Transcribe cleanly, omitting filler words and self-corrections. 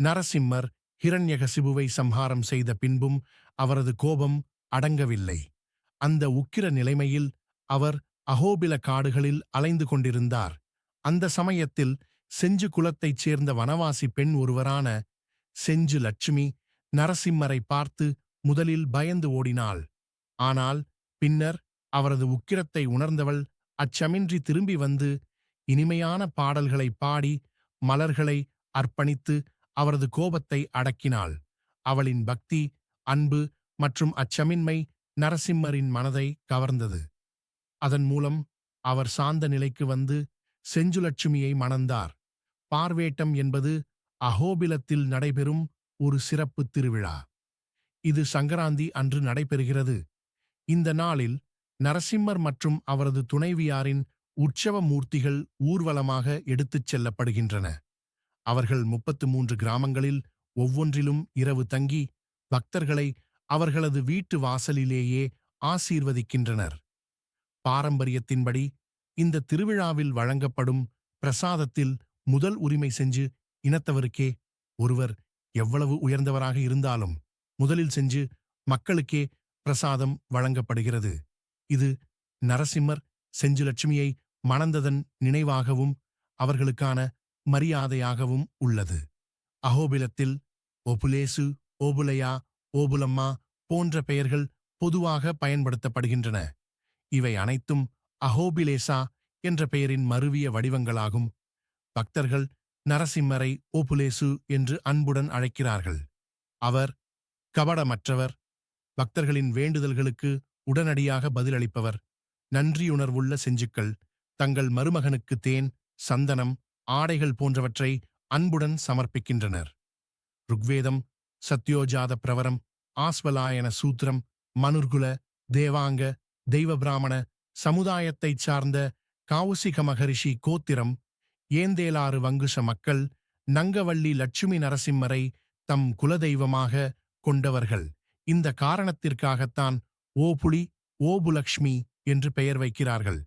நரசிம்மர் ஹிரண்யகசிபுவை சம்ஹாரம் செய்த பின்பும் அவரது கோபம் அடங்கவில்லை. அந்த உக்கிர நிலைமையில் அவர் அஹோபில காடுகளில் அலைந்து கொண்டிருந்தார். அந்த சமயத்தில் செஞ்சு குலத்தைச் சேர்ந்த வனவாசி பெண் ஒருவரான செஞ்சு லட்சுமி நரசிம்மரை பார்த்து முதலில் பயந்து ஓடினாள். ஆனால் பின்னர் அவரது உக்கிரத்தை உணர்ந்தவள் அச்சமின்றி திரும்பி வந்து இனிமையான பாடல்களை பாடி மலர்களை அர்ப்பணித்து அவரது கோபத்தை அடக்கினாள். அவளின் பக்தி, அன்பு மற்றும் அச்சமின்மை நரசிம்மரின் மனதை கவர்ந்தது. அதன் மூலம் அவர் சாந்த நிலைக்கு வந்து செஞ்சுலட்சுமியை மணந்தார். பார்வேட்டம் என்பது அஹோபிலத்தில் நடைபெறும் ஒரு சிறப்பு திருவிழா. இது சங்கராந்தி அன்று நடைபெறுகிறது. இந்த நாளில் நரசிம்மர் மற்றும் அவரது துணைவியாரின் உற்சவ மூர்த்திகள் ஊர்வலமாக எடுத்துச் செல்லப்படுகின்றன. அவர்கள் 33 கிராமங்களில் ஒவ்வொன்றிலும் இரவு தங்கி பக்தர்களை அவர்களது வீட்டு வாசலிலேயே ஆசீர்வதிக்கின்றனர். பாரம்பரியத்தின்படி இந்த திருவிழாவில் வழங்கப்படும் பிரசாதத்தில் முதல் உரிமை செஞ்சு இனத்தவருக்கே. ஒருவர் எவ்வளவு உயர்ந்தவராக இருந்தாலும் முதலில் செஞ்சு மக்களுக்கே பிரசாதம் வழங்கப்படுகிறது. இது நரசிம்மர் செஞ்சுலட்சுமியை மணந்ததன் நினைவாகவும் அவர்களுக்கான மரியாதையாகவும் உள்ளது. அஹோபிலத்தில் ஓபுலேசு, ஓபுலையா, ஓபுலம்மா போன்ற பெயர்கள் பொதுவாக பயன்படுத்தப்படுகின்றன. இவை அனைத்தும் அஹோபிலேசா என்ற பெயரின் மருவிய வடிவங்களாகும். பக்தர்கள் நரசிம்மரை ஓபுலேசு என்று அன்புடன் அழைக்கிறார்கள். அவர் கபடமற்றவர், பக்தர்களின் வேண்டுதல்களுக்கு உடனடியாக பதிலளிப்பவர். நன்றியுணர்வுள்ள செஞ்சுக்கள் தங்கள் மருமகனுக்கு தேன், சந்தனம், ஆடைகள் போன்றவற்றை அன்புடன் சமர்ப்பிக்கின்றனர். ருக்வேதம், சத்யோஜாத பிரவரம், ஆஸ்வலாயன சூத்திரம், மனுர்குல, தேவாங்க, தெய்வ பிராமண சமுதாயத்தைச் சார்ந்த காவுசிக மகரிஷி கோத்திரம், ஏந்தேலாறு வங்குச மக்கள் நங்கவள்ளி லட்சுமி நரசிம்மரை தம் குலதெய்வமாக கொண்டவர்கள். இந்த காரணத்திற்காகத்தான் ஓபுளி, ஓபுலக்ஷ்மி என்று பெயர் வைக்கிறார்கள்.